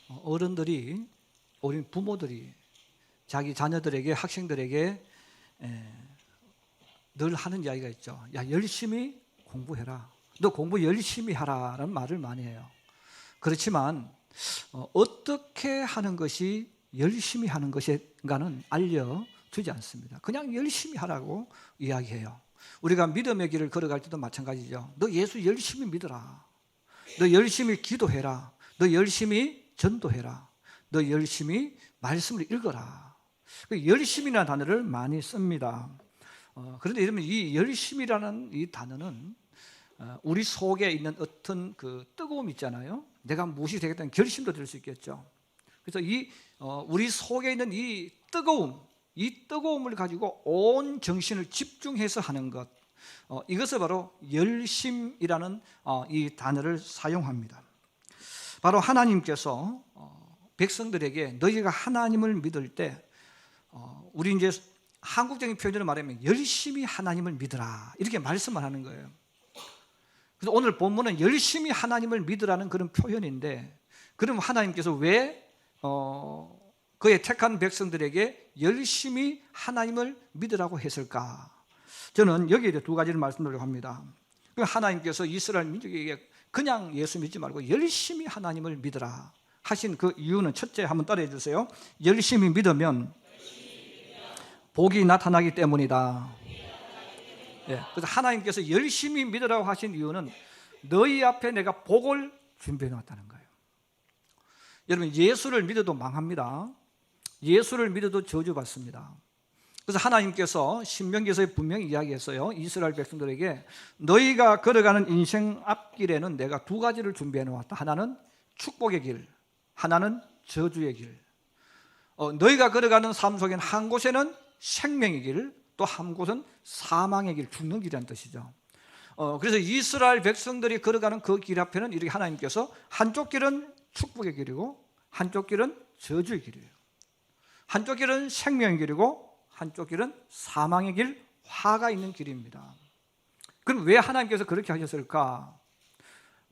어른들이, 우리 부모들이 자기 자녀들에게, 학생들에게 늘 하는 이야기가 있죠. 야, 열심히 공부해라. 너 공부 열심히 하라라는 말을 많이 해요. 그렇지만 어떻게 하는 것이 열심히 하는 것인가는 알려주지 않습니다. 그냥 열심히 하라고 이야기해요. 우리가 믿음의 길을 걸어갈 때도 마찬가지죠. 너 예수 열심히 믿어라. 너 열심히 기도해라. 너 열심히 전도해라. 너 열심히 말씀을 읽어라. 열심이라는 단어를 많이 씁니다. 그런데 여러분, 이 열심이라는 이 단어는 우리 속에 있는 어떤 그 뜨거움 있잖아요. 내가 무엇이 되겠다는 결심도 될 수 있겠죠. 그래서 우리 속에 있는 이 뜨거움을 가지고 온 정신을 집중해서 하는 것, 이것을 바로 열심이라는 이 단어를 사용합니다. 바로 하나님께서 백성들에게 너희가 하나님을 믿을 때, 우리 이제 한국적인 표현으로 말하면 열심히 하나님을 믿으라, 이렇게 말씀을 하는 거예요. 그래서 오늘 본문은 열심히 하나님을 믿으라는 그런 표현인데, 그럼 하나님께서 왜 그의 택한 백성들에게 열심히 하나님을 믿으라고 했을까? 저는 여기에 두 가지를 말씀드리려고 합니다. 하나님께서 이스라엘 민족에게 그냥 예수 믿지 말고 열심히 하나님을 믿으라 하신 그 이유는, 첫째, 한번 따라해 주세요. 열심히 믿으면 복이 나타나기 때문이다. 그래서 하나님께서 열심히 믿으라고 하신 이유는 너희 앞에 내가 복을 준비해 놨다는 거예요. 여러분, 예수를 믿어도 망합니다. 예수를 믿어도 저주받습니다. 그래서 하나님께서 신명기에서 분명히 이야기했어요. 이스라엘 백성들에게 너희가 걸어가는 인생 앞길에는 내가 두 가지를 준비해 놓았다. 하나는 축복의 길, 하나는 저주의 길. 너희가 걸어가는 삶 속에는 한 곳에는 생명의 길, 또 한 곳은 사망의 길, 죽는 길이라는 뜻이죠. 그래서 이스라엘 백성들이 걸어가는 그 길 앞에는 이렇게 하나님께서 한쪽 길은 축복의 길이고 한쪽 길은 저주의 길이에요. 한쪽 길은 생명의 길이고 한쪽 길은 사망의 길, 화가 있는 길입니다. 그럼 왜 하나님께서 그렇게 하셨을까?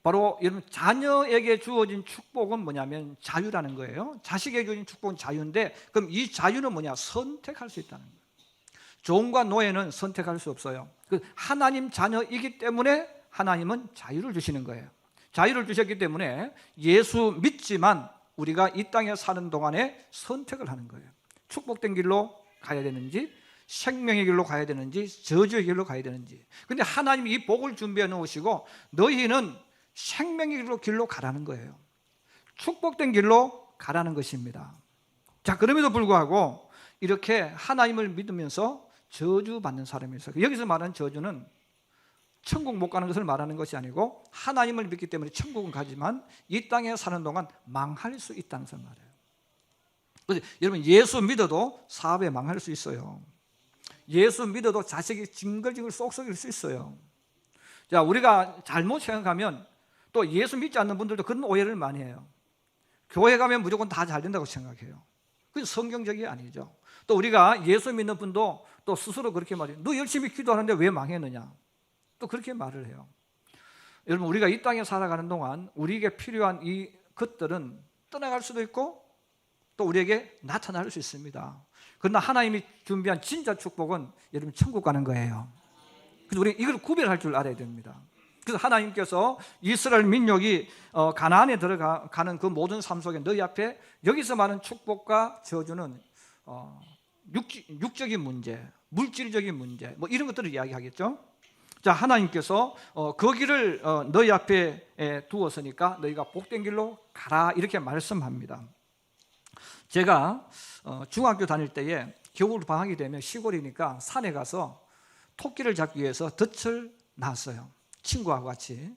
바로 여러분, 자녀에게 주어진 축복은 뭐냐면 자유라는 거예요. 자식에게 주어진 축복은 자유인데, 그럼 이 자유는 뭐냐? 선택할 수 있다는 거예요. 종과 노예는 선택할 수 없어요. 하나님 자녀이기 때문에 하나님은 자유를 주시는 거예요. 자유를 주셨기 때문에 예수 믿지만 우리가 이 땅에 사는 동안에 선택을 하는 거예요. 축복된 길로 가야 되는지, 생명의 길로 가야 되는지, 저주의 길로 가야 되는지. 그런데 하나님이 이 복을 준비해 놓으시고 너희는 생명의 길로 가라는 거예요. 축복된 길로 가라는 것입니다. 자, 그럼에도 불구하고 이렇게 하나님을 믿으면서 저주받는 사람이 있어요. 여기서 말하는 저주는 천국 못 가는 것을 말하는 것이 아니고, 하나님을 믿기 때문에 천국은 가지만 이 땅에 사는 동안 망할 수 있다는 것을 말해요. 그래서 여러분, 예수 믿어도 사업에 망할 수 있어요. 예수 믿어도 자식이 징글징글 쏙쏙일 수 있어요. 자, 우리가 잘못 생각하면 또 예수 믿지 않는 분들도 그런 오해를 많이 해요. 교회 가면 무조건 다 잘 된다고 생각해요. 그게 성경적이 아니죠. 또 우리가 예수 믿는 분도 또 스스로 그렇게 말해요. 너 열심히 기도하는데 왜 망했느냐? 또 그렇게 말을 해요. 여러분, 우리가 이 땅에 살아가는 동안 우리에게 필요한 이 것들은 떠나갈 수도 있고 또 우리에게 나타날 수 있습니다. 그러나 하나님이 준비한 진짜 축복은 여러분, 천국 가는 거예요. 그래서 우리 이걸 구별할 줄 알아야 됩니다. 그래서 하나님께서 이스라엘 민족이 가나안에 들어가는 그 모든 삶 속에 너희 앞에, 여기서 말하는 축복과 저주는 육적인 문제, 물질적인 문제, 뭐 이런 것들을 이야기하겠죠. 자, 하나님께서 그 길을 너희 앞에 두었으니까 너희가 복된 길로 가라, 이렇게 말씀합니다. 제가 중학교 다닐 때에 겨울 방학이 되면 시골이니까 산에 가서 토끼를 잡기 위해서 덫을 놨어요. 친구하고 같이.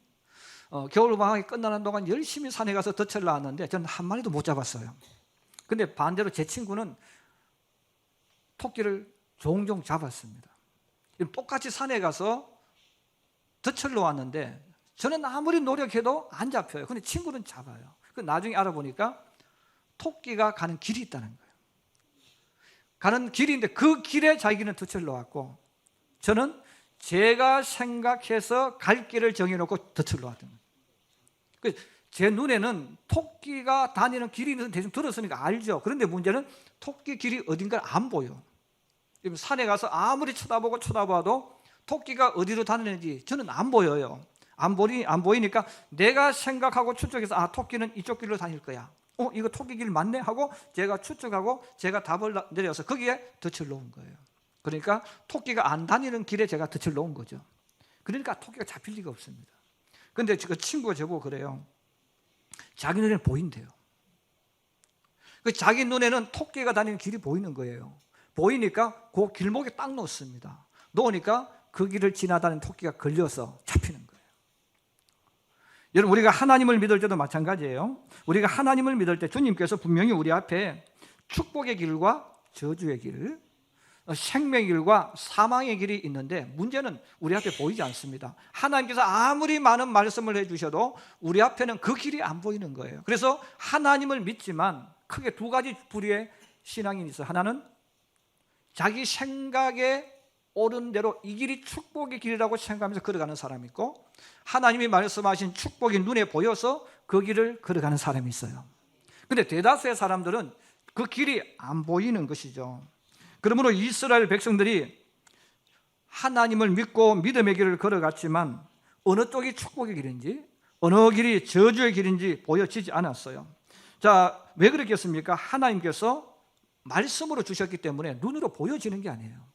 겨울 방학이 끝나는 동안 열심히 산에 가서 덫을 놨는데 저는 한 마리도 못 잡았어요. 근데 반대로 제 친구는 토끼를 종종 잡았습니다. 똑같이 산에 가서 덫을 놓았는데 저는 아무리 노력해도 안 잡혀요. 근데 친구는 잡아요. 나중에 알아보니까 토끼가 가는 길이 있다는 거예요. 가는 길인데 그 길에 자기는 덫을 놓았고, 저는 제가 생각해서 갈 길을 정해놓고 덫을 놓았던 거예요. 제 눈에는 토끼가 다니는 길이 있는 대충 들었으니까 알죠. 그런데 문제는 토끼 길이 어딘가 안 보여. 산에 가서 아무리 쳐다봐도 토끼가 어디로 다니는지 저는 안 보여요. 안 보이니까 내가 생각하고 추측해서 토끼는 이쪽 길로 다닐 거야. 이거 토끼 길 맞네 하고 제가 추측하고 제가 답을 내려서 거기에 덫을 놓은 거예요. 그러니까 토끼가 안 다니는 길에 제가 덫을 놓은 거죠. 그러니까 토끼가 잡힐 리가 없습니다. 그런데 그 친구가 저보고 그래요. 자기 눈에는 보인대요. 자기 눈에는 토끼가 다니는 길이 보이는 거예요. 보이니까 그 길목에 딱 놓습니다. 놓으니까 그 길을 지나다니는 토끼가 걸려서 잡히는 거예요. 여러분, 우리가 하나님을 믿을 때도 마찬가지예요. 우리가 하나님을 믿을 때 주님께서 분명히 우리 앞에 축복의 길과 저주의 길, 생명의 길과 사망의 길이 있는데 문제는 우리 앞에 보이지 않습니다. 하나님께서 아무리 많은 말씀을 해주셔도 우리 앞에는 그 길이 안 보이는 거예요. 그래서 하나님을 믿지만 크게 두 가지 부류의 신앙인이 있어요. 하나는 자기 생각에 옳은 대로 이 길이 축복의 길이라고 생각하면서 걸어가는 사람이 있고, 하나님이 말씀하신 축복이 눈에 보여서 그 길을 걸어가는 사람이 있어요. 그런데 대다수의 사람들은 그 길이 안 보이는 것이죠. 그러므로 이스라엘 백성들이 하나님을 믿고 믿음의 길을 걸어갔지만 어느 쪽이 축복의 길인지 어느 길이 저주의 길인지 보여지지 않았어요. 자, 왜 그랬겠습니까? 하나님께서 말씀으로 주셨기 때문에 눈으로 보여지는 게 아니에요.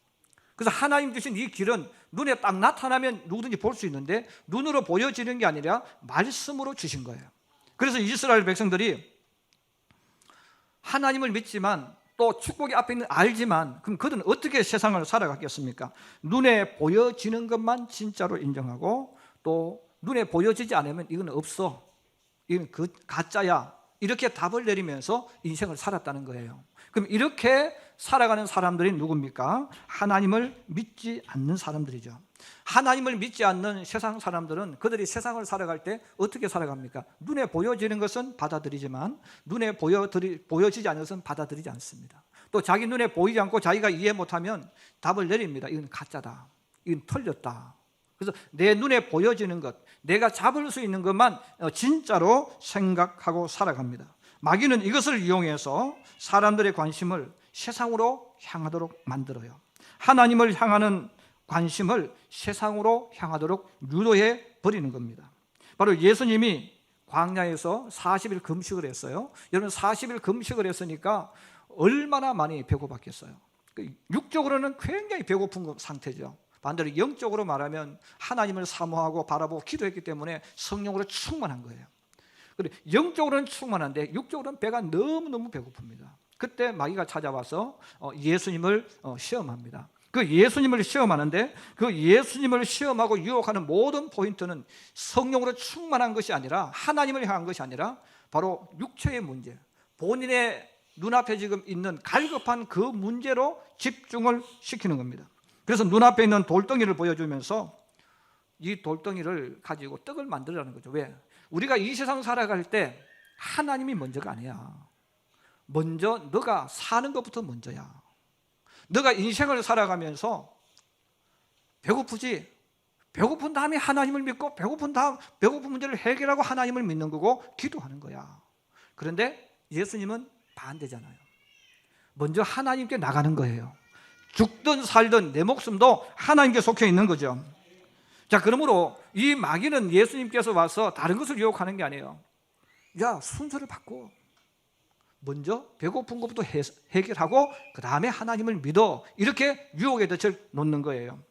그래서 하나님 주신 이 길은 눈에 딱 나타나면 누구든지 볼 수 있는데 눈으로 보여지는 게 아니라 말씀으로 주신 거예요. 그래서 이스라엘 백성들이 하나님을 믿지만 또 축복이 앞에 있는 알지만, 그럼 그들은 어떻게 세상을 살아갔겠습니까? 눈에 보여지는 것만 진짜로 인정하고 또 눈에 보여지지 않으면 이건 없어, 이건 그 가짜야, 이렇게 답을 내리면서 인생을 살았다는 거예요. 그럼 이렇게 살아가는 사람들이 누굽니까? 하나님을 믿지 않는 사람들이죠. 하나님을 믿지 않는 세상 사람들은 그들이 세상을 살아갈 때 어떻게 살아갑니까? 눈에 보여지는 것은 받아들이지만 눈에 보여지지 않는 것은 받아들이지 않습니다. 또 자기 눈에 보이지 않고 자기가 이해 못하면 답을 내립니다. 이건 가짜다, 이건 틀렸다. 그래서 내 눈에 보여지는 것, 내가 잡을 수 있는 것만 진짜로 생각하고 살아갑니다. 마귀는 이것을 이용해서 사람들의 관심을 세상으로 향하도록 만들어요. 하나님을 향하는 관심을 세상으로 향하도록 유도해 버리는 겁니다. 바로 예수님이 광야에서 40일 금식을 했어요. 여러분, 40일 금식을 했으니까 얼마나 많이 배고팠겠어요. 육적으로는 굉장히 배고픈 상태죠. 반대로 영적으로 말하면 하나님을 사모하고 바라보고 기도했기 때문에 성령으로 충만한 거예요. 영적으로는 충만한데 육적으로는 배가 너무너무 배고픕니다. 그때 마귀가 찾아와서 예수님을 시험합니다. 그 예수님을 시험하는데 그 예수님을 시험하고 유혹하는 모든 포인트는 성령으로 충만한 것이 아니라, 하나님을 향한 것이 아니라 바로 육체의 문제, 본인의 눈앞에 지금 있는 갈급한 그 문제로 집중을 시키는 겁니다. 그래서 눈앞에 있는 돌덩이를 보여주면서 이 돌덩이를 가지고 떡을 만들라는 거죠. 왜? 우리가 이 세상 살아갈 때 하나님이 먼저가 아니야. 먼저 너가 사는 것부터 먼저야. 너가 인생을 살아가면서 배고프지? 배고픈 다음에 하나님을 믿고 배고픈 문제를 해결하고 하나님을 믿는 거고 기도하는 거야. 그런데 예수님은 반대잖아요. 먼저 하나님께 나가는 거예요. 죽든 살든 내 목숨도 하나님께 속해 있는 거죠. 자, 그러므로 이 마귀는 예수님께서 와서 다른 것을 유혹하는 게 아니에요. 야, 순서를 바꿔. 먼저 배고픈 것부터 해결하고 그 다음에 하나님을 믿어. 이렇게 유혹의 덫을 놓는 거예요.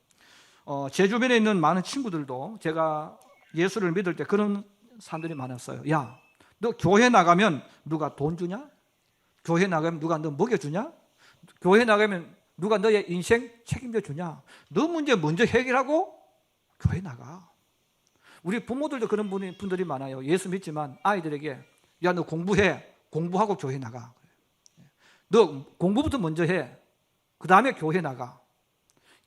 제 주변에 있는 많은 친구들도 제가 예수를 믿을 때 그런 사람들이 많았어요. 야, 너 교회 나가면 누가 돈 주냐? 교회 나가면 누가 너 먹여주냐? 교회 나가면 누가 너의 인생 책임져 주냐? 너 문제 먼저 해결하고 교회 나가. 우리 부모들도 그런 분들이 많아요. 예수 믿지만 아이들에게 야, 너 공부해. 공부하고 교회 나가. 너 공부부터 먼저 해. 그 다음에 교회 나가.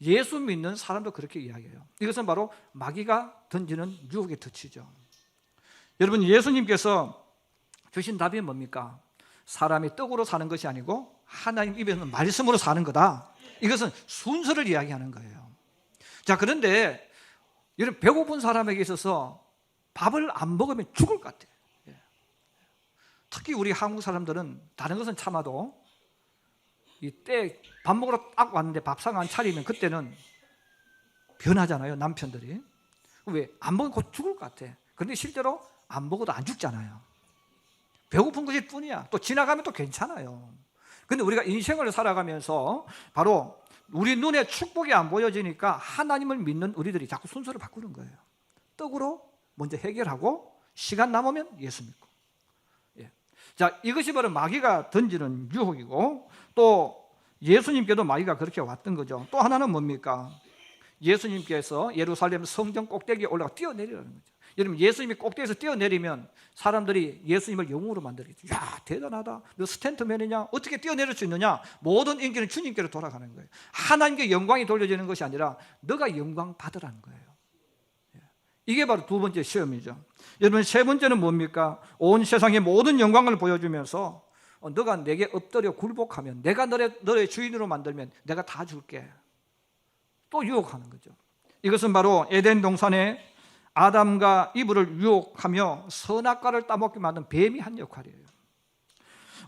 예수 믿는 사람도 그렇게 이야기해요. 이것은 바로 마귀가 던지는 유혹의 덫이죠. 여러분, 예수님께서 주신 답이 뭡니까? 사람이 떡으로 사는 것이 아니고 하나님 입에서 말씀으로 사는 거다. 이것은 순서를 이야기하는 거예요. 자, 그런데 여러분, 배고픈 사람에게 있어서 밥을 안 먹으면 죽을 것 같아요. 특히 우리 한국 사람들은 다른 것은 참아도 이때 밥 먹으러 딱 왔는데 밥상 안 차리면 그때는 변하잖아요, 남편들이. 왜? 안 먹으면 곧 죽을 것 같아. 그런데 실제로 안 먹어도 안 죽잖아요. 배고픈 것일 뿐이야. 또 지나가면 또 괜찮아요. 근데 우리가 인생을 살아가면서 바로 우리 눈에 축복이 안 보여지니까 하나님을 믿는 우리들이 자꾸 순서를 바꾸는 거예요. 떡으로 먼저 해결하고 시간 남으면 예수 믿고. 예. 자, 이것이 바로 마귀가 던지는 유혹이고, 또 예수님께도 마귀가 그렇게 왔던 거죠. 또 하나는 뭡니까? 예수님께서 예루살렘 성전 꼭대기에 올라가 뛰어내리라는 거죠. 여러분, 예수님이 꼭대기에서 뛰어내리면 사람들이 예수님을 영웅으로 만들겠죠. 야, 대단하다. 너 스탠트맨이냐? 어떻게 뛰어내릴 수 있느냐? 모든 인기는 주님께로 돌아가는 거예요. 하나님께 영광이 돌려지는 것이 아니라 너가 영광 받으라는 거예요. 이게 바로 두 번째 시험이죠. 여러분, 세 번째는 뭡니까? 온 세상의 모든 영광을 보여주면서 너가 내게 엎드려 굴복하면, 내가 너의 주인으로 만들면 내가 다 줄게. 또 유혹하는 거죠. 이것은 바로 에덴 동산에 아담과 이브를 유혹하며 선악과를 따먹게 만든 뱀이 한 역할이에요.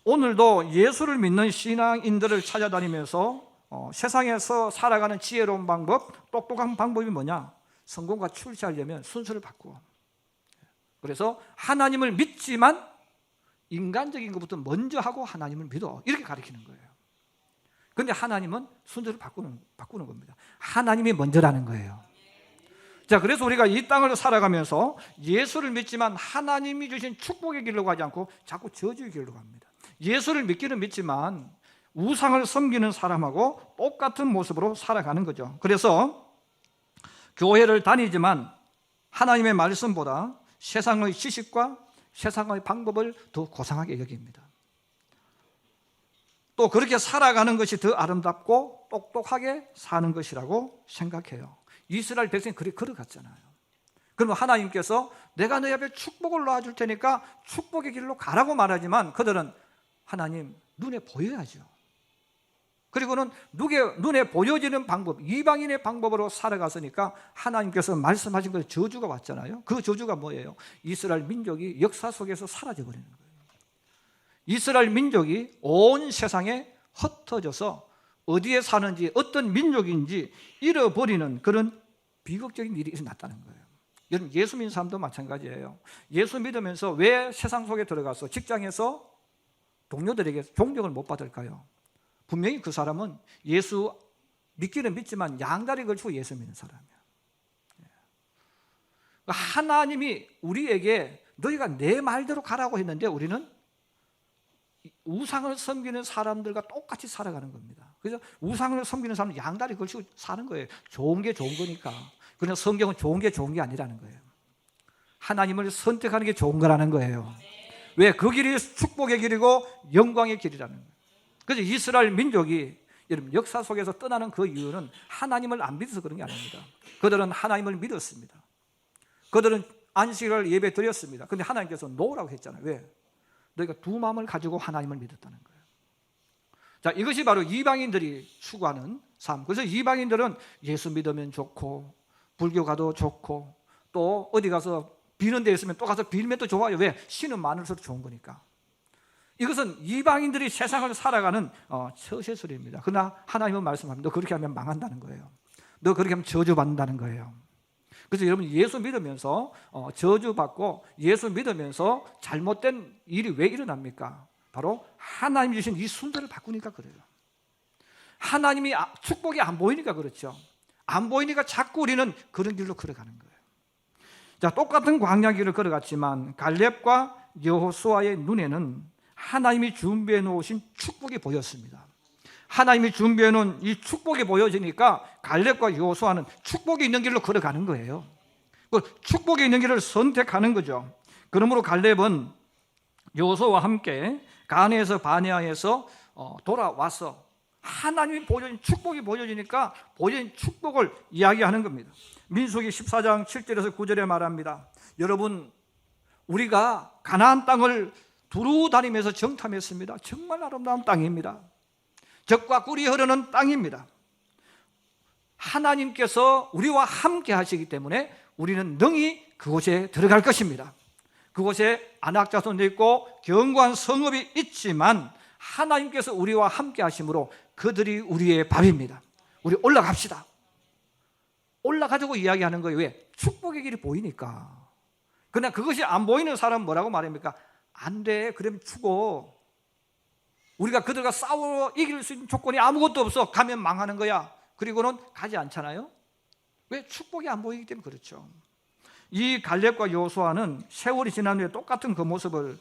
오늘도 예수를 믿는 신앙인들을 찾아다니면서 세상에서 살아가는 지혜로운 방법, 똑똑한 방법이 뭐냐? 성공과 출세하려면 순서를 바꾸어. 그래서 하나님을 믿지만 인간적인 것부터 먼저 하고 하나님을 믿어, 이렇게 가르치는 거예요. 그런데 하나님은 순서를 바꾸는 겁니다. 하나님이 먼저라는 거예요. 자, 그래서 우리가 이 땅을 살아가면서 예수를 믿지만 하나님이 주신 축복의 길로 가지 않고 자꾸 저주의 길로 갑니다. 예수를 믿기는 믿지만 우상을 섬기는 사람하고 똑같은 모습으로 살아가는 거죠. 그래서 교회를 다니지만 하나님의 말씀보다 세상의 지식과 세상의 방법을 더 고상하게 여깁니다. 또 그렇게 살아가는 것이 더 아름답고 똑똑하게 사는 것이라고 생각해요. 이스라엘 백성이 그렇게 걸어갔잖아요. 그러면 하나님께서 내가 너희 앞에 축복을 놓아줄 테니까 축복의 길로 가라고 말하지만 그들은 하나님 눈에 보여야죠. 그리고는 눈에 보여지는 방법, 이방인의 방법으로 살아갔으니까 하나님께서 말씀하신 그 저주가 왔잖아요. 그 저주가 뭐예요? 이스라엘 민족이 역사 속에서 사라져버리는 거예요. 이스라엘 민족이 온 세상에 흩어져서 어디에 사는지, 어떤 민족인지 잃어버리는 그런 비극적인 일이 일어났다는 거예요. 여러분, 예수 믿는 사람도 마찬가지예요. 예수 믿으면서 왜 세상 속에 들어가서 직장에서 동료들에게 존경을 못 받을까요? 분명히 그 사람은 예수 믿기는 믿지만 양다리 걸치고 예수 믿는 사람이야. 하나님이 우리에게 너희가 내 말대로 가라고 했는데 우리는 우상을 섬기는 사람들과 똑같이 살아가는 겁니다. 그래서 우상을 섬기는 사람은 양다리 걸치고 사는 거예요. 좋은 게 좋은 거니까. 그러나 성경은 좋은 게 좋은 게 아니라는 거예요. 하나님을 선택하는 게 좋은 거라는 거예요. 왜? 그 길이 축복의 길이고 영광의 길이라는 거예요. 그래서 이스라엘 민족이 여러분 역사 속에서 떠나는 그 이유는 하나님을 안 믿어서 그런 게 아닙니다. 그들은 하나님을 믿었습니다. 그들은 안식을 예배 드렸습니다. 그런데 하나님께서 놓으라고 했잖아요. 왜? 너희가 두 마음을 가지고 하나님을 믿었다는 거예요. 자, 이것이 바로 이방인들이 추구하는 삶. 그래서 이방인들은 예수 믿으면 좋고 불교 가도 좋고 또 어디 가서 비는 데 있으면 또 가서 빌면 또 좋아요. 왜? 신은 많을수록 좋은 거니까. 이것은 이방인들이 세상을 살아가는 처세술입니다. 그러나 하나님은 말씀합니다. 너 그렇게 하면 망한다는 거예요. 너 그렇게 하면 저주받는다는 거예요. 그래서 여러분 예수 믿으면서 저주받고 예수 믿으면서 잘못된 일이 왜 일어납니까? 바로 하나님이 주신 이 순서를 바꾸니까 그래요. 하나님이 축복이 안 보이니까 그렇죠. 안 보이니까 자꾸 우리는 그런 길로 걸어가는 거예요. 자, 똑같은 광야 길을 걸어갔지만 갈렙과 여호수아의 눈에는 하나님이 준비해 놓으신 축복이 보였습니다. 하나님이 준비해 놓은 이 축복이 보여지니까 갈렙과 여호수아는 축복이 있는 길로 걸어가는 거예요. 그 축복이 있는 길을 선택하는 거죠. 그러므로 갈렙은 여호수아와 함께 가나안에서 바네아에서 돌아와서 하나님이 보여준 축복이 보여지니까 보여진 축복을 이야기하는 겁니다. 민수기 14장 7절에서 9절에 말합니다. 여러분, 우리가 가나안 땅을 두루 다니면서 정탐했습니다. 정말 아름다운 땅입니다. 젖과 꿀이 흐르는 땅입니다. 하나님께서 우리와 함께 하시기 때문에 우리는 능히 그곳에 들어갈 것입니다. 그곳에 안악자손도 있고 견고한 성읍이 있지만 하나님께서 우리와 함께 하심으로 그들이 우리의 밥입니다. 우리 올라갑시다. 올라가자고 이야기하는 거예요. 왜? 축복의 길이 보이니까. 그러나 그것이 안 보이는 사람은 뭐라고 말합니까? 안 돼. 그러면 죽어. 우리가 그들과 싸워 이길 수 있는 조건이 아무것도 없어. 가면 망하는 거야. 그리고는 가지 않잖아요. 왜? 축복이 안 보이기 때문에 그렇죠. 이 갈렙과 여호수아는 세월이 지난 후에 똑같은 그 모습을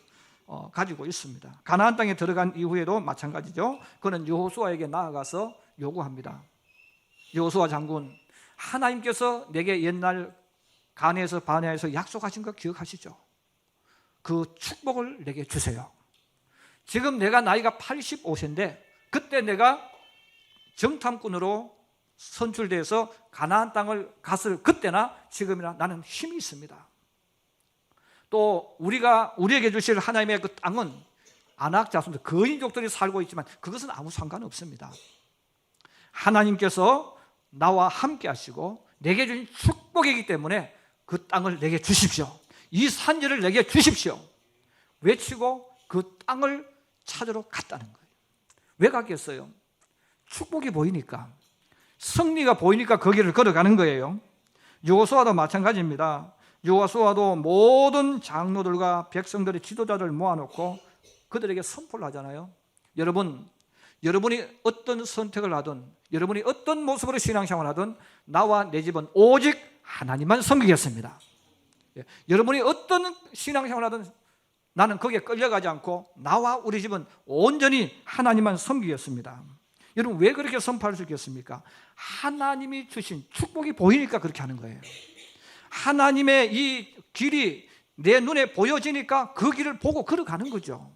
가지고 있습니다. 가나안 땅에 들어간 이후에도 마찬가지죠. 그는 여호수아에게 나아가서 요구합니다. 여호수아 장군, 하나님께서 내게 옛날 가나에서 바네아에서 약속하신 거 기억하시죠? 그 축복을 내게 주세요. 지금 내가 나이가 85세인데 그때 내가 정탐꾼으로 선출돼서 가나안 땅을 갔을 그때나 지금이나 나는 힘이 있습니다. 또 우리에게 주실 하나님의 그 땅은 아낙 자손들, 거인족들이 살고 있지만 그것은 아무 상관없습니다. 하나님께서 나와 함께 하시고 내게 주신 축복이기 때문에 그 땅을 내게 주십시오. 이 산지를 내게 주십시오. 외치고 그 땅을 찾으러 갔다는 거예요. 왜 갔겠어요? 축복이 보이니까, 승리가 보이니까 그 길을 걸어가는 거예요. 여호수아도 마찬가지입니다. 여호수아도 모든 장로들과 백성들의 지도자들 모아놓고 그들에게 선포를 하잖아요. 여러분이 어떤 선택을 하든, 여러분이 어떤 모습으로 신앙생활을 하든 나와 내 집은 오직 하나님만 섬기겠습니다. 여러분이 어떤 신앙생활을 하든 나는 거기에 끌려가지 않고 나와 우리 집은 온전히 하나님만 섬기겠습니다. 여러분, 왜 그렇게 선포할 수 있겠습니까? 하나님이 주신 축복이 보이니까 그렇게 하는 거예요. 하나님의 이 길이 내 눈에 보여지니까 그 길을 보고 걸어가는 거죠.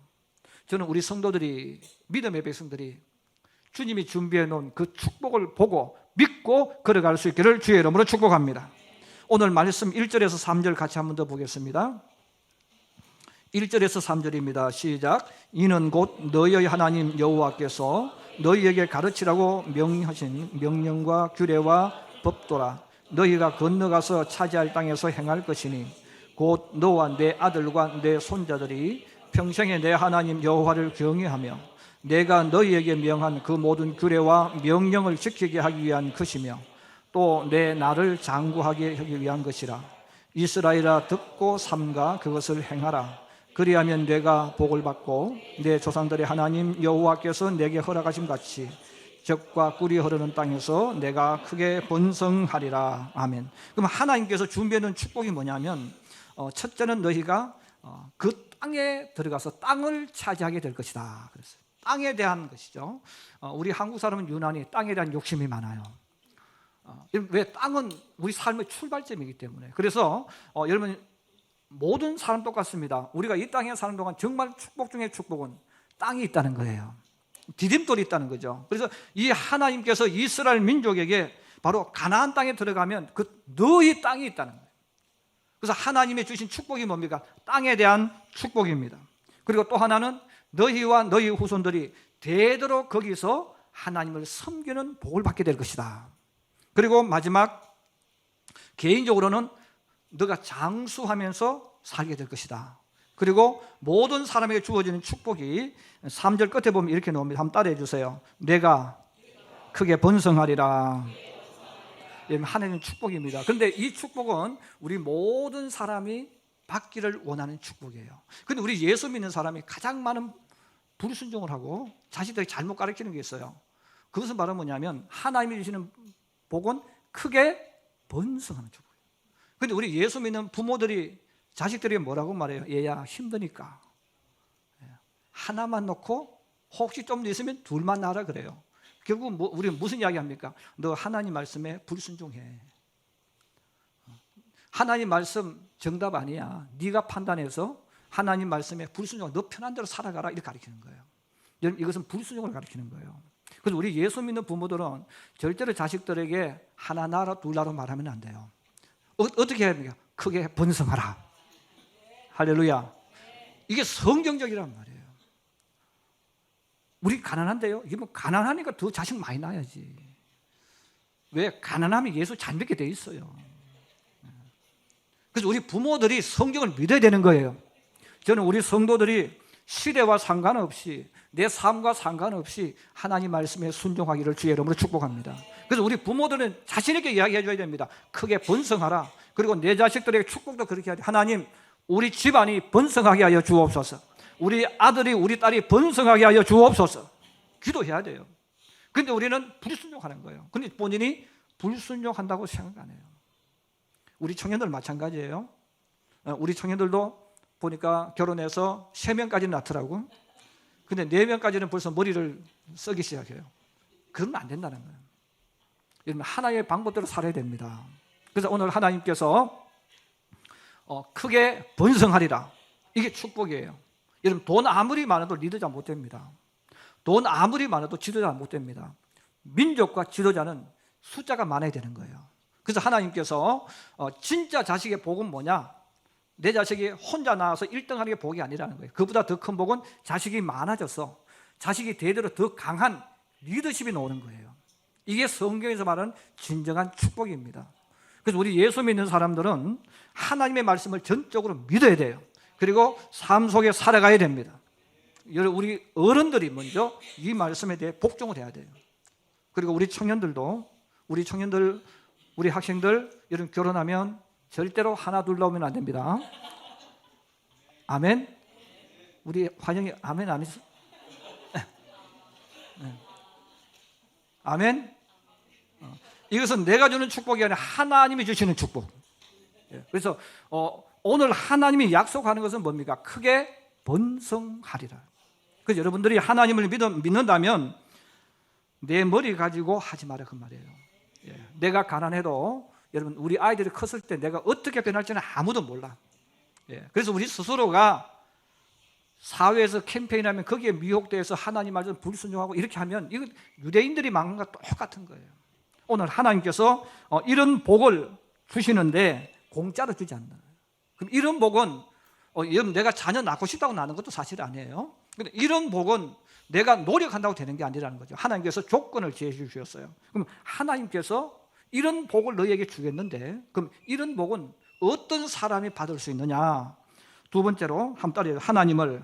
저는 우리 성도들이, 믿음의 백성들이 주님이 준비해 놓은 그 축복을 보고 믿고 걸어갈 수 있기를 주의 이름으로 축복합니다. 오늘 말씀 1절에서 3절 같이 한 번 더 보겠습니다. 1절에서 3절입니다. 시작. 이는 곧 너희의 하나님 여호와께서 너희에게 가르치라고 명하신 명령과 규례와 법도라. 너희가 건너가서 차지할 땅에서 행할 것이니 곧 너와 내 아들과 내 손자들이 평생에 내 하나님 여호와를 경외하며 내가 너희에게 명한 그 모든 규례와 명령을 지키게 하기 위한 것이며 또 내 나를 장구하게 하기 위한 것이라. 이스라엘아, 듣고 삼가 그것을 행하라. 그리하면 내가 복을 받고 내 조상들의 하나님 여호와께서 내게 허락하신 같이 젖과 꿀이 흐르는 땅에서 내가 크게 번성하리라. 아멘. 그럼 하나님께서 준비해놓은 축복이 뭐냐면, 첫째는 너희가 그 땅에 들어가서 땅을 차지하게 될 것이다 그랬어요. 땅에 대한 것이죠. 우리 한국 사람은 유난히 땅에 대한 욕심이 많아요. 왜? 땅은 우리 삶의 출발점이기 때문에. 그래서 여러분, 모든 사람 똑같습니다. 우리가 이 땅에 사는 동안 정말 축복 중에 축복은 땅이 있다는 거예요. 디딤돌이 있다는 거죠. 그래서 이 하나님께서 이스라엘 민족에게 바로 가나안 땅에 들어가면 그 너희 땅이 있다는 거예요. 그래서 하나님이 주신 축복이 뭡니까? 땅에 대한 축복입니다. 그리고 또 하나는 너희와 너희 후손들이 대대로 거기서 하나님을 섬기는 복을 받게 될 것이다. 그리고 마지막, 개인적으로는 너가 장수하면서 살게 될 것이다. 그리고 모든 사람에게 주어지는 축복이 3절 끝에 보면 이렇게 나옵니다. 한번 따라해 주세요. 내가 크게 번성하리라. 하나님의 축복입니다. 그런데 이 축복은 우리 모든 사람이 받기를 원하는 축복이에요. 그런데 우리 예수 믿는 사람이 가장 많은 불순종을 하고 자식들이 잘못 가르치는 게 있어요. 그것은 바로 뭐냐면 하나님이 주시는 복은 크게 번성하는 축복이에요. 그런데 우리 예수 믿는 부모들이 자식들에게 뭐라고 말해요? 얘야, 힘드니까 하나만 놓고 혹시 좀 있으면 둘만 낳으라 그래요. 결국 우리는 무슨 이야기 합니까? 너 하나님 말씀에 불순종해. 하나님 말씀 정답 아니야. 네가 판단해서 하나님 말씀에 불순종, 너 편한 대로 살아가라, 이렇게 가르치는 거예요. 여러분, 이것은 불순종을 가르치는 거예요. 그래서 우리 예수 믿는 부모들은 절대로 자식들에게 하나 낳아라, 둘 낳아라 말하면 안 돼요. 어떻게 해야 됩니까? 크게 번성하라. 할렐루야. 이게 성경적이란 말이에요. 우리 가난한데요. 이게 뭐 가난하니까 더 자식 많이 낳아야지. 왜? 가난하면 예수 잘 믿게 돼 있어요. 그래서 우리 부모들이 성경을 믿어야 되는 거예요. 저는 우리 성도들이 시대와 상관없이 내 삶과 상관없이 하나님 말씀에 순종하기를 주의 이름으로 축복합니다. 그래서 우리 부모들은 자신 있게 이야기해 줘야 됩니다. 크게 번성하라. 그리고 내 자식들에게 축복도 그렇게 해야 돼. 하나님, 우리 집안이 번성하게 하여 주옵소서. 우리 아들이 우리 딸이 번성하게 하여 주옵소서. 기도해야 돼요. 근데 우리는 불순종하는 거예요. 근데 본인이 불순종한다고 생각 안 해요. 우리 청년들 마찬가지예요. 우리 청년들도 보니까 결혼해서 3명까지 낳더라고. 근데 4명까지는 벌써 머리를 쓰기 시작해요. 그러면 안 된다는 거예요. 여러분, 하나의 방법대로 살아야 됩니다. 그래서 오늘 하나님께서 크게 번성하리라. 이게 축복이에요. 여러분, 돈 아무리 많아도 리더자 못 됩니다. 돈 아무리 많아도 지도자 못 됩니다. 민족과 지도자는 숫자가 많아야 되는 거예요. 그래서 하나님께서 진짜 자식의 복은 뭐냐? 내 자식이 혼자 나와서 1등 하는 게 복이 아니라는 거예요. 그보다 더 큰 복은 자식이 많아져서 자식이 대대로 더 강한 리더십이 나오는 거예요. 이게 성경에서 말하는 진정한 축복입니다. 그래서 우리 예수 믿는 사람들은 하나님의 말씀을 전적으로 믿어야 돼요. 그리고 삶 속에 살아가야 됩니다. 우리 어른들이 먼저 이 말씀에 대해 복종을 해야 돼요. 그리고 우리 청년들도, 우리 학생들, 여러분 결혼하면 절대로 하나 둘 나오면 안 됩니다. 아멘? 우리 환영이 아멘 아니죠? 아멘? 이것은 내가 주는 축복이 아니라 하나님이 주시는 축복. 그래서 오늘 하나님이 약속하는 것은 뭡니까? 크게 번성하리라. 그래서 여러분들이 하나님을 믿는다면 내 머리 가지고 하지 마라 그 말이에요. 내가 가난해도 여러분 우리 아이들이 컸을 때 내가 어떻게 변할지는 아무도 몰라. 그래서 우리 스스로가 사회에서 캠페인하면 거기에 미혹돼서 하나님 말씀 불순종하고 이렇게 하면 이건 유대인들이 망한 것과 똑같은 거예요. 오늘 하나님께서 이런 복을 주시는데 공짜로 주지 않나. 그럼 이런 복은 여러분 내가 자녀 낳고 싶다고 낳는 것도 사실 아니에요. 근데 이런 복은 내가 노력한다고 되는 게 아니라는 거죠. 하나님께서 조건을 제시해 주셨어요. 그럼 하나님께서 이런 복을 너희에게 주겠는데 그럼 이런 복은 어떤 사람이 받을 수 있느냐? 두 번째로 한번 따라해요. 하나님을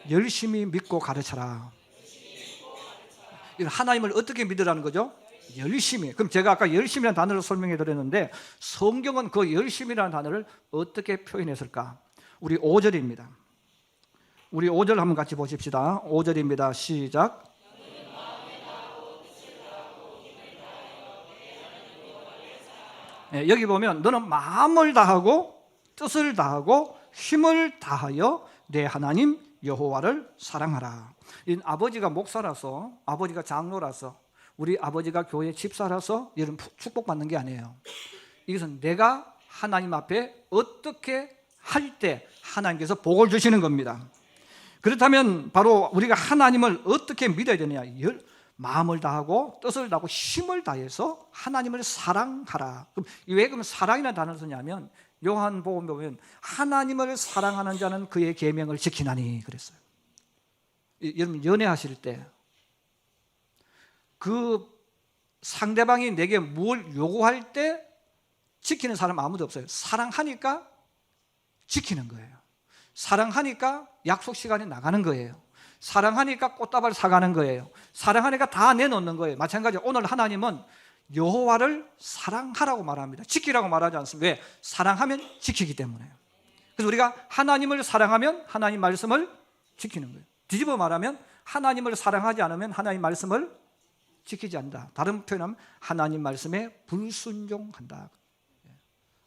열심히 믿고 가르쳐라. 하나님을 어떻게 믿으라는 거죠? 열심히. 그럼 제가 아까 열심이라는 단어를 설명해 드렸는데 성경은 그 열심이라는 단어를 어떻게 표현했을까? 우리 5절입니다. 우리 5절 한번 같이 보십시다. 5절입니다. 시작. 여기 보면 너는 마음을 다하고 뜻을 다하고 힘을 다하여 내 하나님 여호와를 사랑하라. 이 아버지가 목사라서, 아버지가 장로라서, 우리 아버지가 교회 집사라서 여러분 축복받는 게 아니에요. 이것은 내가 하나님 앞에 어떻게 할 때 하나님께서 복을 주시는 겁니다. 그렇다면 바로 우리가 하나님을 어떻게 믿어야 되느냐? 마음을 다하고 뜻을 다하고 힘을 다해서 하나님을 사랑하라. 그럼 왜 그럼 사랑이라는 단어를 쓰냐면 요한복음 보면 하나님을 사랑하는 자는 그의 계명을 지키나니 그랬어요. 여러분 연애하실 때 그 상대방이 내게 뭘 요구할 때 지키는 사람 아무도 없어요. 사랑하니까 지키는 거예요. 사랑하니까 약속 시간에 나가는 거예요. 사랑하니까 꽃다발 사가는 거예요. 사랑하니까 다 내놓는 거예요. 마찬가지로 오늘 하나님은 여호와를 사랑하라고 말합니다. 지키라고 말하지 않습니다. 왜? 사랑하면 지키기 때문에요. 그래서 우리가 하나님을 사랑하면 하나님 말씀을 지키는 거예요. 뒤집어 말하면 하나님을 사랑하지 않으면 하나님 말씀을 지키지 않는다. 다른 표현하면 하나님 말씀에 불순종한다.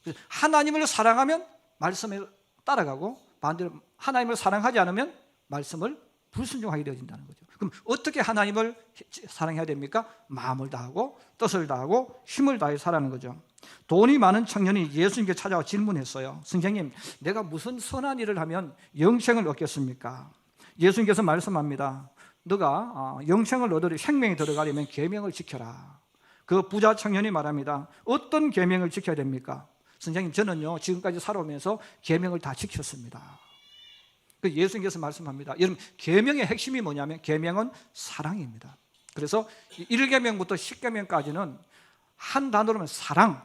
그래서 하나님을 사랑하면 말씀에 따라가고 반대로 하나님을 사랑하지 않으면 말씀을 불순종하게 되어진다는 거죠. 그럼 어떻게 하나님을 사랑해야 됩니까? 마음을 다하고 뜻을 다하고 힘을 다해 살아가는 거죠. 돈이 많은 청년이 예수님께 찾아와 질문했어요. 선생님, 내가 무슨 선한 일을 하면 영생을 얻겠습니까? 예수님께서 말씀합니다. 너가 영생을 얻으려 생명에 들어가려면 계명을 지켜라. 그 부자 청년이 말합니다. 어떤 계명을 지켜야 됩니까? 선생님, 저는요 지금까지 살아오면서 계명을 다 지켰습니다. 예수님께서 말씀합니다. 여러분 계명의 핵심이 뭐냐면 계명은 사랑입니다. 그래서 1계명부터 10계명까지는 한 단어로는 사랑.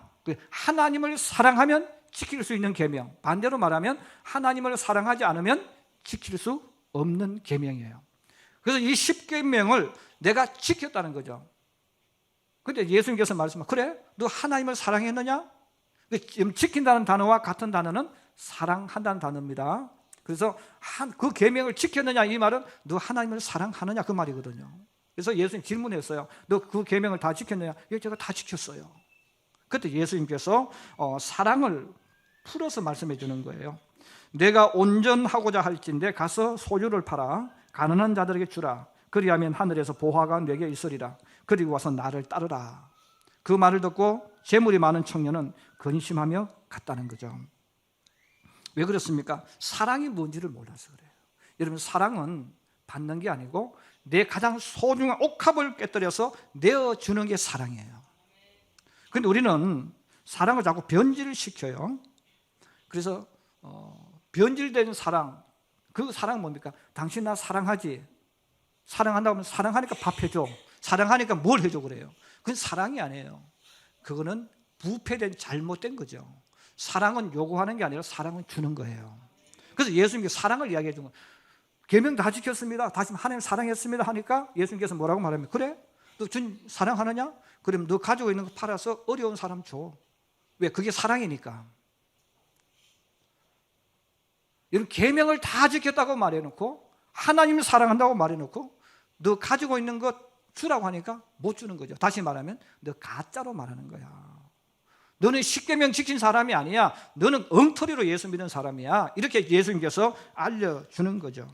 하나님을 사랑하면 지킬 수 있는 계명, 반대로 말하면 하나님을 사랑하지 않으면 지킬 수 없는 계명이에요. 그래서 이 10계명을 내가 지켰다는 거죠. 근데 예수님께서 말씀하시면 그래? 너 하나님을 사랑했느냐? 지금 지킨다는 단어와 같은 단어는 사랑한다는 단어입니다. 그래서 그 계명을 지켰느냐 이 말은 너 하나님을 사랑하느냐 그 말이거든요. 그래서 예수님 질문했어요. 너 그 계명을 다 지켰느냐? 예, 제가 다 지켰어요. 그때 예수님께서 사랑을 풀어서 말씀해 주는 거예요. 내가 온전하고자 할진대 가서 소유를 팔아 가난한 자들에게 주라. 그리하면 하늘에서 보화가 내게 있으리라. 그리고 와서 나를 따르라. 그 말을 듣고 재물이 많은 청년은 근심하며 갔다는 거죠. 왜 그렇습니까? 사랑이 뭔지를 몰라서 그래요. 여러분, 사랑은 받는 게 아니고 내 가장 소중한 옥합을 깨뜨려서 내어주는 게 사랑이에요. 그런데 우리는 사랑을 자꾸 변질시켜요. 그래서 변질된 사랑, 그 사랑은 뭡니까? 당신 나 사랑하지? 사랑한다고 하면 사랑하니까 밥 해줘, 사랑하니까 뭘 해줘 그래요. 그건 사랑이 아니에요. 그거는 부패된 잘못된 거죠. 사랑은 요구하는 게 아니라 사랑은 주는 거예요. 그래서 예수님께서 사랑을 이야기해 준 거예요. 계명 다 지켰습니다. 다시 하나님 사랑했습니다 하니까 예수님께서 뭐라고 말하면 그래? 너 주님 사랑하느냐? 그러면 너 가지고 있는 거 팔아서 어려운 사람 줘. 왜? 그게 사랑이니까. 이런 계명을 다 지켰다고 말해놓고 하나님을 사랑한다고 말해놓고 너 가지고 있는 것 주라고 하니까 못 주는 거죠. 다시 말하면 너 가짜로 말하는 거야. 너는 10계명 지킨 사람이 아니야. 너는 엉터리로 예수 믿는 사람이야. 이렇게 예수님께서 알려주는 거죠.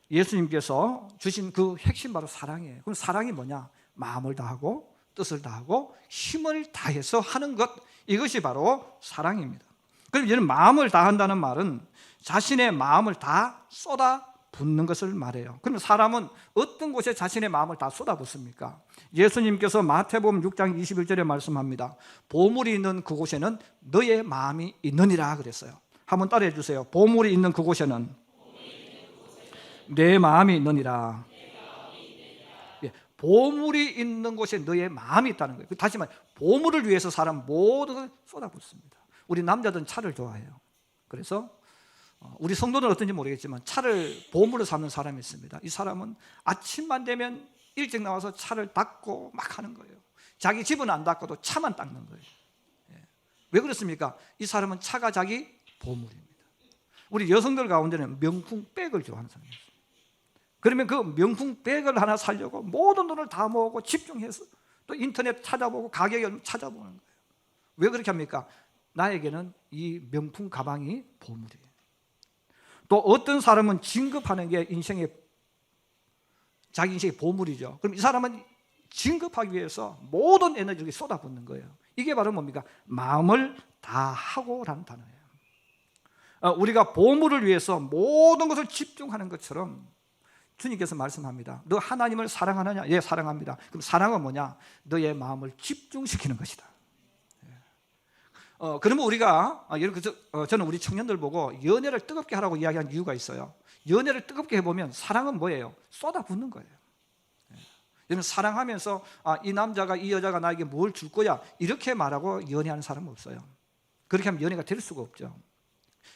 예수님께서 주신 그 핵심 바로 사랑이에요. 그럼 사랑이 뭐냐? 마음을 다하고 뜻을 다하고 힘을 다해서 하는 것, 이것이 바로 사랑입니다. 그럼 이는 마음을 다한다는 말은 자신의 마음을 다 쏟아 붓는 것을 말해요. 그러면 사람은 어떤 곳에 자신의 마음을 다 쏟아붓습니까? 예수님께서 마태복음 6장 21절에 말씀합니다. 보물이 있는 그곳에는 너의 마음이 있느니라 그랬어요. 한번 따라해 주세요. 보물이 있는 그곳에는 내 마음이 있느니라. 보물이 있는 곳에 너의 마음이 있다는 거예요. 다시 말해, 보물을 위해서 사람 모든 걸 쏟아붓습니다. 우리 남자들은 차를 좋아해요. 그래서 우리 성도는 어떤지 모르겠지만 차를 보물로 삼는 사람이 있습니다. 이 사람은 아침만 되면 일찍 나와서 차를 닦고 막 하는 거예요. 자기 집은 안 닦아도 차만 닦는 거예요. 왜 그렇습니까? 이 사람은 차가 자기 보물입니다. 우리 여성들 가운데는 명품 백을 좋아하는 사람이 있어요. 그러면 그 명품 백을 하나 사려고 모든 돈을 다 모으고 집중해서 또 인터넷 찾아보고 가격을 찾아보는 거예요. 왜 그렇게 합니까? 나에게는 이 명품 가방이 보물이에요. 또 어떤 사람은 진급하는 게 자기 인생의 보물이죠. 그럼 이 사람은 진급하기 위해서 모든 에너지를 쏟아붓는 거예요. 이게 바로 뭡니까? 마음을 다하고라는 단어예요. 우리가 보물을 위해서 모든 것을 집중하는 것처럼 주님께서 말씀합니다. 너 하나님을 사랑하느냐? 예, 사랑합니다. 그럼 사랑은 뭐냐? 너의 마음을 집중시키는 것이다. 그러면 우리가 저는 우리 청년들 보고 연애를 뜨겁게 하라고 이야기한 이유가 있어요. 연애를 뜨겁게 해보면 사랑은 뭐예요? 쏟아붓는 거예요. 여러분, 사랑하면서 이 남자가 이 여자가 나에게 뭘 줄 거야 이렇게 말하고 연애하는 사람은 없어요. 그렇게 하면 연애가 될 수가 없죠.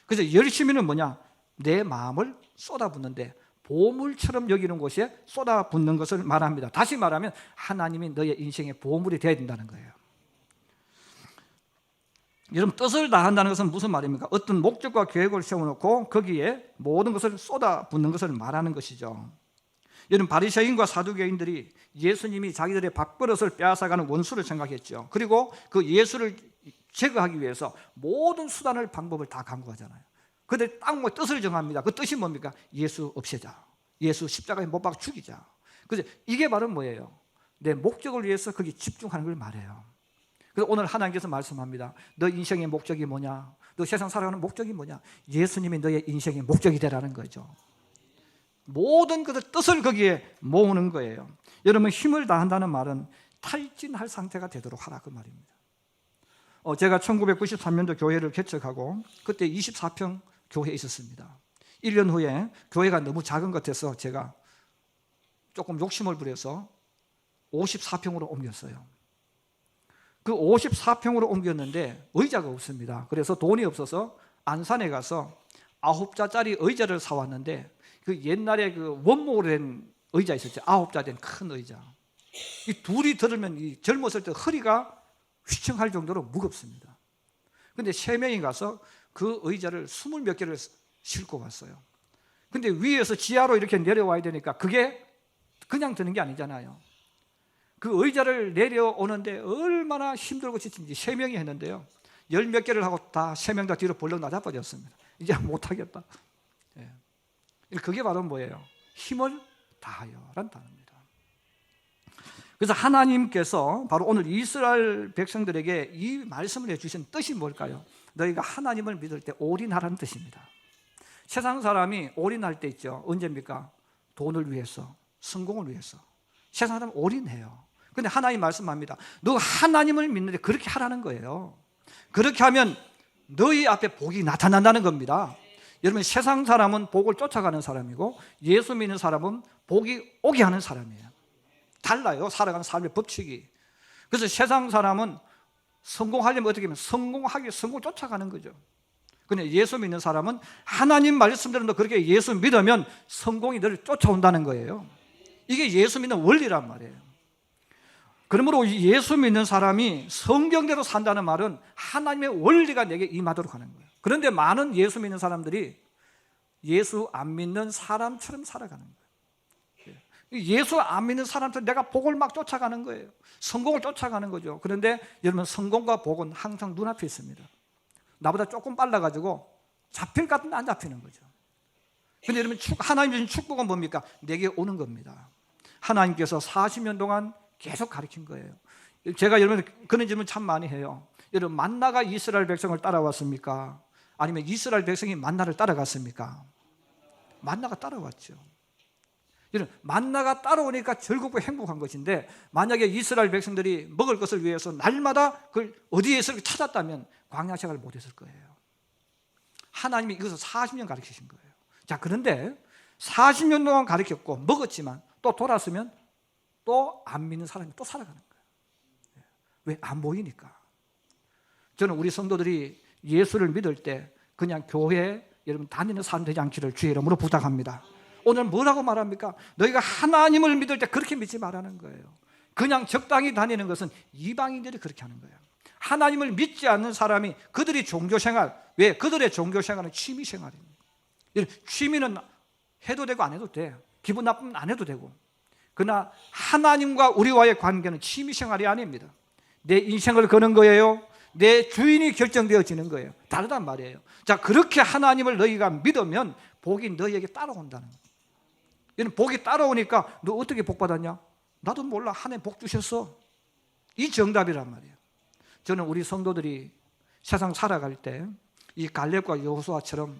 그래서 열심히는 뭐냐? 내 마음을 쏟아붓는데 보물처럼 여기는 곳에 쏟아붓는 것을 말합니다. 다시 말하면 하나님이 너의 인생의 보물이 되어야 된다는 거예요. 여러분, 뜻을 다한다는 것은 무슨 말입니까? 어떤 목적과 계획을 세워놓고 거기에 모든 것을 쏟아붓는 것을 말하는 것이죠. 여러분, 바리새인과 사두개인들이 예수님이 자기들의 밥그릇을 빼앗아가는 원수를 생각했죠. 그리고 그 예수를 제거하기 위해서 모든 수단을 방법을 다 강구하잖아요. 그들이 딱 뭐 뜻을 정합니다. 그 뜻이 뭡니까? 예수 없애자. 예수 십자가에 못 박아 죽이자. 그래서 이게 바로 뭐예요? 내 목적을 위해서 거기 집중하는 걸 말해요. 그래서 오늘 하나님께서 말씀합니다. 너 인생의 목적이 뭐냐? 너 세상 살아가는 목적이 뭐냐? 예수님이 너의 인생의 목적이 되라는 거죠. 모든 것을 뜻을 거기에 모으는 거예요. 여러분, 힘을 다한다는 말은 탈진할 상태가 되도록 하라 그 말입니다. 제가 1993년도 교회를 개척하고 그때 24평 교회에 있었습니다. 1년 후에 교회가 너무 작은 것 같아서 제가 조금 욕심을 부려서 54평으로 옮겼어요. 그 54평으로 옮겼는데 의자가 없습니다. 그래서 돈이 없어서 안산에 가서 9자짜리 의자를 사왔는데 그 옛날에 그 원목으로 된 의자 있었죠. 9자 된 큰 의자. 이 둘이 들으면 이 젊었을 때 허리가 휘청할 정도로 무겁습니다. 근데 3명이 가서 그 의자를 20몇 개를 싣고 왔어요. 근데 위에서 지하로 이렇게 내려와야 되니까 그게 그냥 드는 게 아니잖아요. 그 의자를 내려오는데 얼마나 힘들고 지친지 3명이 했는데요. 10몇 개를 하고 다 3명 다 뒤로 벌렁 낮아버렸습니다. 이제 못하겠다. 예. 그게 바로 뭐예요? 힘을 다하여란 단어입니다. 그래서 하나님께서 바로 오늘 이스라엘 백성들에게 이 말씀을 해주신 뜻이 뭘까요? 너희가 하나님을 믿을 때 올인하라는 뜻입니다. 세상 사람이 올인할 때 있죠. 언제입니까? 돈을 위해서, 성공을 위해서. 세상 사람은 올인해요. 근데 하나님 말씀합니다. 너 하나님을 믿는데 그렇게 하라는 거예요. 그렇게 하면 너희 앞에 복이 나타난다는 겁니다. 여러분, 세상 사람은 복을 쫓아가는 사람이고 예수 믿는 사람은 복이 오게 하는 사람이에요. 달라요. 살아가는 삶의 법칙이. 그래서 세상 사람은 성공하려면 어떻게 하면 성공을 쫓아가는 거죠. 근데 예수 믿는 사람은 하나님 말씀대로 너 그렇게 예수 믿으면 성공이 너를 쫓아온다는 거예요. 이게 예수 믿는 원리란 말이에요. 그러므로 예수 믿는 사람이 성경대로 산다는 말은 하나님의 원리가 내게 임하도록 하는 거예요. 그런데 많은 예수 믿는 사람들이 예수 안 믿는 사람처럼 살아가는 거예요. 예수 안 믿는 사람처럼 내가 복을 막 쫓아가는 거예요. 성공을 쫓아가는 거죠. 그런데 여러분, 성공과 복은 항상 눈앞에 있습니다. 나보다 조금 빨라가지고 잡힐 것 같은데 안 잡히는 거죠. 근데 여러분, 하나님 주신 축복은 뭡니까? 내게 오는 겁니다. 하나님께서 40년 동안 계속 가르친 거예요. 제가 여러분 그런 질문 참 많이 해요. 여러분, 만나가 이스라엘 백성을 따라왔습니까? 아니면 이스라엘 백성이 만나를 따라갔습니까? 만나가 따라왔죠. 여러분, 만나가 따라오니까 즐겁고 행복한 것인데 만약에 이스라엘 백성들이 먹을 것을 위해서 날마다 그걸 어디에서 찾았다면 광야 생활을 못했을 거예요. 하나님이 이것을 40년 가르치신 거예요. 자, 그런데 40년 동안 가르쳤고 먹었지만 또 돌았으면 또 안 믿는 사람이 또 살아가는 거예요. 왜? 안 보이니까. 저는 우리 성도들이 예수를 믿을 때 그냥 교회 여러분 다니는 사람 되지 않기를 주의 이름으로 부탁합니다. 오늘 뭐라고 말합니까? 너희가 하나님을 믿을 때 그렇게 믿지 말라는 거예요. 그냥 적당히 다니는 것은 이방인들이 그렇게 하는 거예요. 하나님을 믿지 않는 사람이 그들이 종교생활, 왜? 그들의 종교생활은 취미생활입니다. 취미는 해도 되고 안 해도 돼. 기분 나쁘면 안 해도 되고. 그러나 하나님과 우리와의 관계는 취미생활이 아닙니다. 내 인생을 거는 거예요. 내 주인이 결정되어지는 거예요. 다르단 말이에요. 자, 그렇게 하나님을 너희가 믿으면 복이 너희에게 따라온다는 거예요. 이런 복이 따라오니까 너 어떻게 복 받았냐? 나도 몰라. 하나님 복 주셨어. 이 정답이란 말이에요. 저는 우리 성도들이 세상 살아갈 때 이 갈렙과 여호수아처럼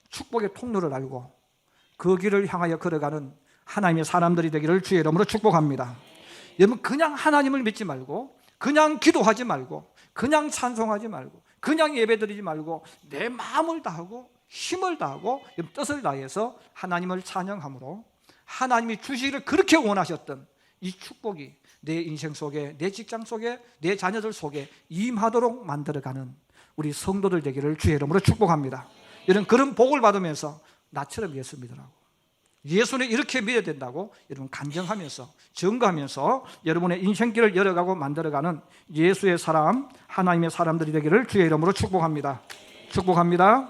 축복의 통로를 알고 그 길을 향하여 걸어가는 하나님의 사람들이 되기를 주의 이름으로 축복합니다. 여러분, 그냥 하나님을 믿지 말고 그냥 기도하지 말고 그냥 찬송하지 말고 그냥 예배드리지 말고 내 마음을 다하고 힘을 다하고 뜻을 다해서 하나님을 찬양함으로 하나님이 주시기를 그렇게 원하셨던 이 축복이 내 인생 속에, 내 직장 속에, 내 자녀들 속에 임하도록 만들어가는 우리 성도들 되기를 주의 이름으로 축복합니다. 여러분, 그런 복을 받으면서 나처럼 예수 믿으라고, 예수는 이렇게 믿어야 된다고 여러분 간증하면서 증거하면서 여러분의 인생길을 열어가고 만들어가는 예수의 사람, 하나님의 사람들이 되기를 주의 이름으로 축복합니다. 축복합니다.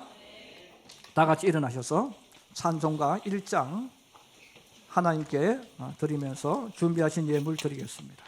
다 같이 일어나셔서 찬송가 1장 하나님께 드리면서 준비하신 예물 드리겠습니다.